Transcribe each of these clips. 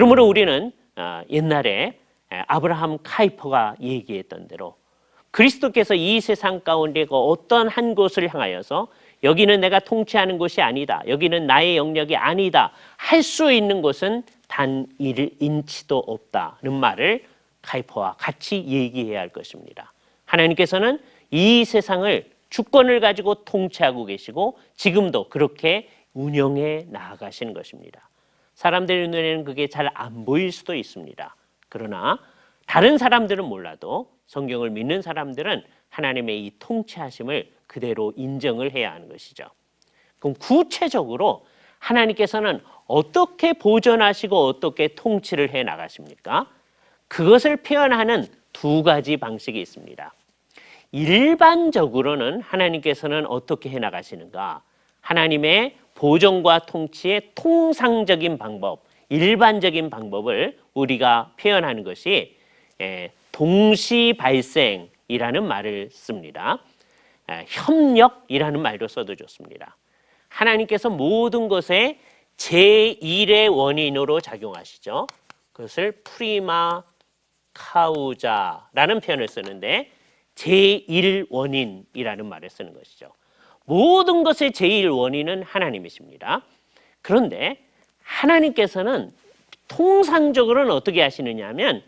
그러므로 우리는 옛날에 아브라함 카이퍼가 얘기했던 대로 그리스도께서 이 세상 가운데 어떤 한 곳을 향하여서 여기는 내가 통치하는 곳이 아니다, 여기는 나의 영역이 아니다 할 수 있는 곳은 단 1인치도 없다는 말을 카이퍼와 같이 얘기해야 할 것입니다. 하나님께서는 이 세상을 주권을 가지고 통치하고 계시고 지금도 그렇게 운영해 나아가시는 것입니다. 사람들의 눈에는 그게 잘 안 보일 수도 있습니다. 그러나 다른 사람들은 몰라도 성경을 믿는 사람들은 하나님의 이 통치하심을 그대로 인정을 해야 하는 것이죠. 그럼 구체적으로 하나님께서는 어떻게 보존하시고 어떻게 통치를 해 나가십니까? 그것을 표현하는 두 가지 방식이 있습니다. 일반적으로는 하나님께서는 어떻게 해 나가시는가? 하나님의 보존과 통치의 통상적인 방법, 일반적인 방법을 우리가 표현하는 것이 동시 발생이라는 말을 씁니다. 협력이라는 말도 써도 좋습니다. 하나님께서 모든 것에 제1의 원인으로 작용하시죠. 그것을 프리마 카우자라는 표현을 쓰는데 제1원인이라는 말을 쓰는 것이죠. 모든 것의 제1원인은 하나님이십니다. 그런데 하나님께서는 통상적으로는 어떻게 하시느냐 하면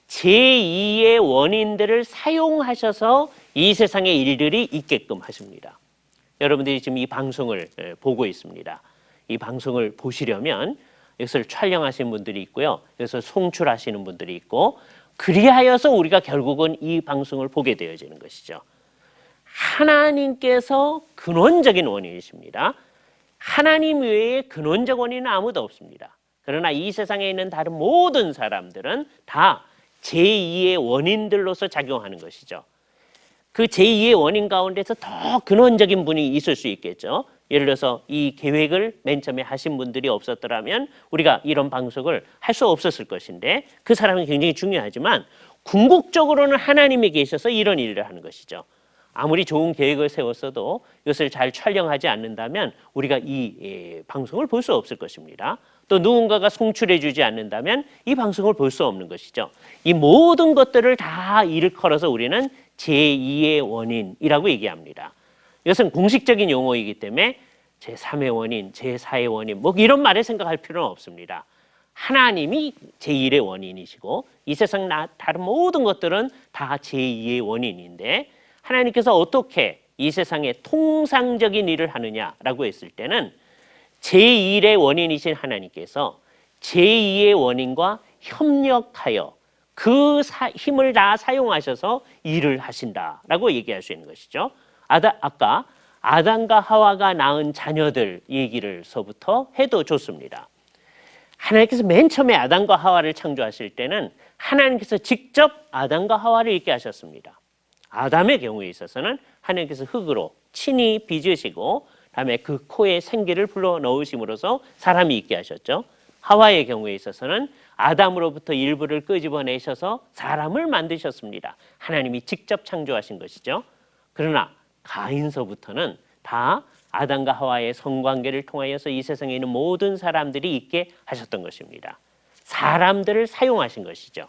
제2의 원인들을 사용하셔서 이 세상의 일들이 있게끔 하십니다. 여러분들이 지금 이 방송을 보고 있습니다. 이 방송을 보시려면 이것을 촬영하시는 분들이 있고요. 여기서 송출하시는 분들이 있고 그리하여서 우리가 결국은 이 방송을 보게 되어지는 것이죠. 하나님께서 근원적인 원인이십니다. 하나님 외에 근원적 원인은 아무도 없습니다. 그러나 이 세상에 있는 다른 모든 사람들은 다 제2의 원인들로서 작용하는 것이죠. 그 제2의 원인 가운데서 더 근원적인 분이 있을 수 있겠죠. 예를 들어서 이 계획을 맨 처음에 하신 분들이 없었더라면 우리가 이런 방송을 할 수 없었을 것인데 그 사람이 굉장히 중요하지만 궁극적으로는 하나님이 계셔서 이런 일을 하는 것이죠. 아무리 좋은 계획을 세웠어도 이것을 잘 촬영하지 않는다면 우리가 이 방송을 볼 수 없을 것입니다. 또 누군가가 송출해 주지 않는다면 이 방송을 볼 수 없는 것이죠. 이 모든 것들을 다 일컬어서 우리는 제2의 원인이라고 얘기합니다. 이것은 공식적인 용어이기 때문에 제3의 원인, 제4의 원인 뭐 이런 말을 생각할 필요는 없습니다. 하나님이 제1의 원인이시고 이 세상 다른 모든 것들은 다 제2의 원인인데 하나님께서 어떻게 이 세상에 통상적인 일을 하느냐라고 했을 때는 제1의 원인이신 하나님께서 제2의 원인과 협력하여 그 힘을 다 사용하셔서 일을 하신다라고 얘기할 수 있는 것이죠. 아까 아담과 하와가 낳은 자녀들 얘기를서부터 해도 좋습니다. 하나님께서 맨 처음에 아담과 하와를 창조하실 때는 하나님께서 직접 아담과 하와를 있게 하셨습니다. 아담의 경우에 있어서는 하나님께서 흙으로 친히 빚으시고 다음에 그 코에 생기를 불러 넣으심으로써 사람이 있게 하셨죠. 하와의 경우에 있어서는 아담으로부터 일부를 끄집어내셔서 사람을 만드셨습니다. 하나님이 직접 창조하신 것이죠. 그러나 가인서부터는 다 아담과 하와의 성관계를 통하여서 이 세상에 있는 모든 사람들이 있게 하셨던 것입니다. 사람들을 사용하신 것이죠.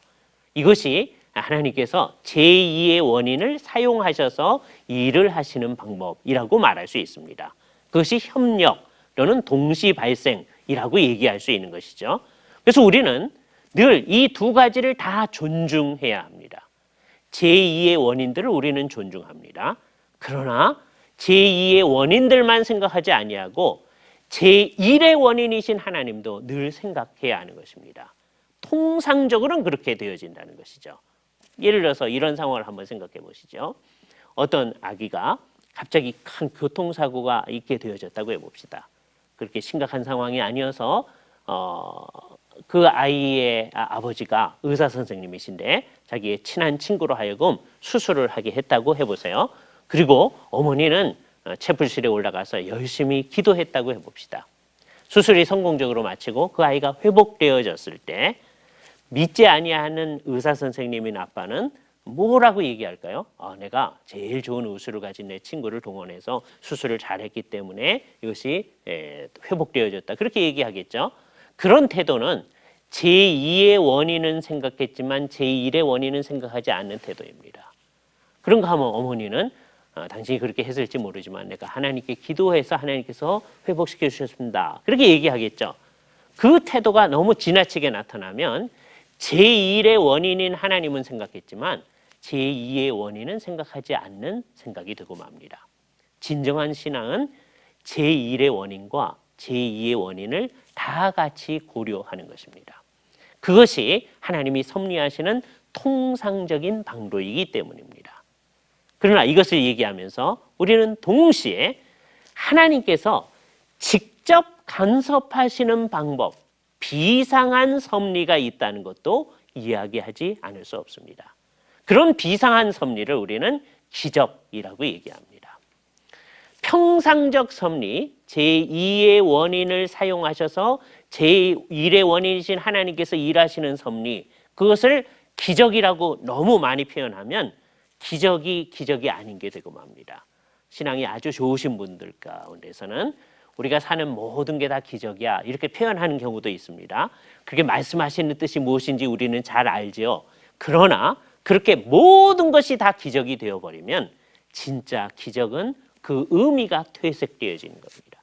이것이 하나님께서 제2의 원인을 사용하셔서 일을 하시는 방법이라고 말할 수 있습니다. 그것이 협력 또는 동시 발생이라고 얘기할 수 있는 것이죠. 그래서 우리는 늘 이 두 가지를 다 존중해야 합니다. 제2의 원인들을 우리는 존중합니다. 그러나 제2의 원인들만 생각하지 아니하고 제1의 원인이신 하나님도 늘 생각해야 하는 것입니다. 통상적으로는 그렇게 되어진다는 것이죠. 예를 들어서 이런 상황을 한번 생각해 보시죠. 어떤 아기가 갑자기 큰 교통사고가 있게 되어졌다고 해봅시다. 그렇게 심각한 상황이 아니어서 그 아이의 아버지가 의사 선생님이신데 자기의 친한 친구로 하여금 수술을 하게 했다고 해보세요. 그리고 어머니는 채플실에 올라가서 열심히 기도했다고 해봅시다. 수술이 성공적으로 마치고 그 아이가 회복되어졌을 때 믿지 아니하는 의사 선생님인 아빠는 뭐라고 얘기할까요? 내가 제일 좋은 의술을 가진 내 친구를 동원해서 수술을 잘했기 때문에 이것이 회복되어졌다. 그렇게 얘기하겠죠. 그런 태도는 제2의 원인은 생각했지만 제1의 원인은 생각하지 않는 태도입니다. 그런가 하면 어머니는 당신이 그렇게 했을지 모르지만 내가 하나님께 기도해서 하나님께서 회복시켜 주셨습니다. 그렇게 얘기하겠죠. 그 태도가 너무 지나치게 나타나면 제1의 원인인 하나님은 생각했지만 제2의 원인은 생각하지 않는 생각이 되고 맙니다. 진정한 신앙은 제1의 원인과 제2의 원인을 다 같이 고려하는 것입니다. 그것이 하나님이 섭리하시는 통상적인 방도이기 때문입니다. 그러나 이것을 얘기하면서 우리는 동시에 하나님께서 직접 간섭하시는 방법, 비상한 섭리가 있다는 것도 이야기하지 않을 수 없습니다. 그런 비상한 섭리를 우리는 기적이라고 얘기합니다. 평상적 섭리, 제2의 원인을 사용하셔서 제1의 원인이신 하나님께서 일하시는 섭리, 그것을 기적이라고 너무 많이 표현하면 기적이 아닌 게 되고 맙니다. 신앙이 아주 좋으신 분들 가운데서는 우리가 사는 모든 게 다 기적이야 이렇게 표현하는 경우도 있습니다. 그게 말씀하시는 뜻이 무엇인지 우리는 잘 알지요. 그러나 그렇게 모든 것이 다 기적이 되어버리면 진짜 기적은 그 의미가 퇴색되어지는 겁니다.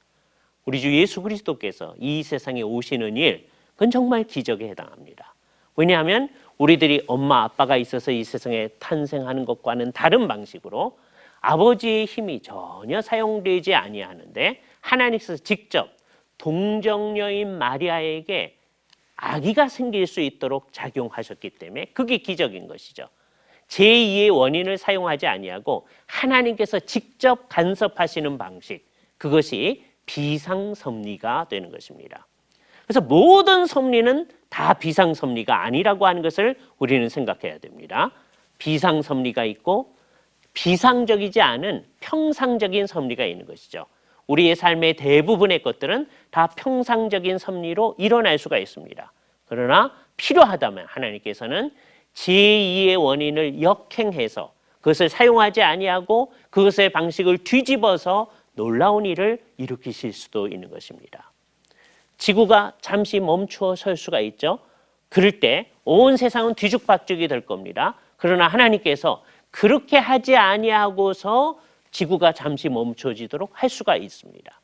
우리 주 예수 그리스도께서 이 세상에 오시는 일, 그건 정말 기적에 해당합니다. 왜냐하면 우리들이 엄마 아빠가 있어서 이 세상에 탄생하는 것과는 다른 방식으로 아버지의 힘이 전혀 사용되지 아니하는데 하나님께서 직접 동정녀인 마리아에게 아기가 생길 수 있도록 작용하셨기 때문에 그게 기적인 것이죠. 제2의 원인을 사용하지 아니하고 하나님께서 직접 간섭하시는 방식, 그것이 비상섭리가 되는 것입니다. 그래서 모든 섭리는 다 비상섭리가 아니라고 하는 것을 우리는 생각해야 됩니다. 비상섭리가 있고 비상적이지 않은 평상적인 섭리가 있는 것이죠. 우리의 삶의 대부분의 것들은 다 평상적인 섭리로 일어날 수가 있습니다. 그러나 필요하다면 하나님께서는 제2의 원인을 역행해서 그것을 사용하지 아니하고 그것의 방식을 뒤집어서 놀라운 일을 일으키실 수도 있는 것입니다. 지구가 잠시 멈추어 설 수가 있죠. 그럴 때 온 세상은 뒤죽박죽이 될 겁니다. 그러나 하나님께서 그렇게 하지 아니하고서 지구가 잠시 멈춰지도록 할 수가 있습니다.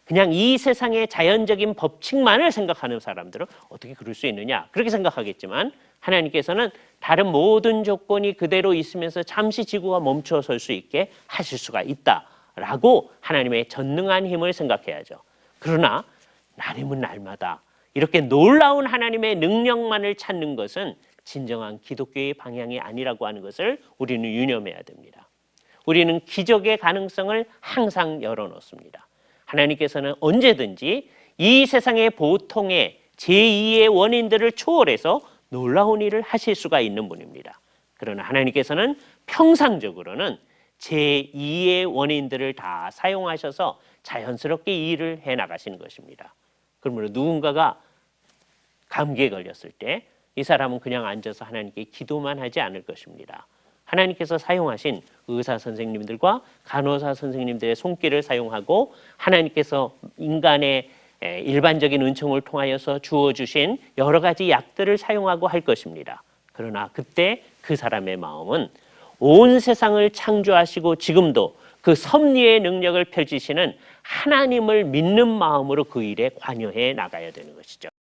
그냥 이 세상의 자연적인 법칙만을 생각하는 사람들은 어떻게 그럴 수 있느냐 그렇게 생각하겠지만 하나님께서는 다른 모든 조건이 그대로 있으면서 잠시 지구가 멈춰 설 수 있게 하실 수가 있다라고 하나님의 전능한 힘을 생각해야죠. 그러나 날이면 날마다 이렇게 놀라운 하나님의 능력만을 찾는 것은 진정한 기독교의 방향이 아니라고 하는 것을 우리는 유념해야 됩니다. 우리는 기적의 가능성을 항상 열어놓습니다. 하나님께서는 언제든지 이 세상의 보통의 제2의 원인들을 초월해서 놀라운 일을 하실 수가 있는 분입니다. 그러나 하나님께서는 평상적으로는 제2의 원인들을 다 사용하셔서 자연스럽게 이 일을 해나가시는 것입니다. 그러므로 누군가가 감기에 걸렸을 때 이 사람은 그냥 앉아서 하나님께 기도만 하지 않을 것입니다. 하나님께서 사용하신 의사 선생님들과 간호사 선생님들의 손길을 사용하고 하나님께서 인간의 일반적인 은총을 통하여서 주어주신 여러 가지 약들을 사용하고 할 것입니다. 그러나 그때 그 사람의 마음은 온 세상을 창조하시고 지금도 그 섭리의 능력을 펼치시는 하나님을 믿는 마음으로 그 일에 관여해 나가야 되는 것이죠.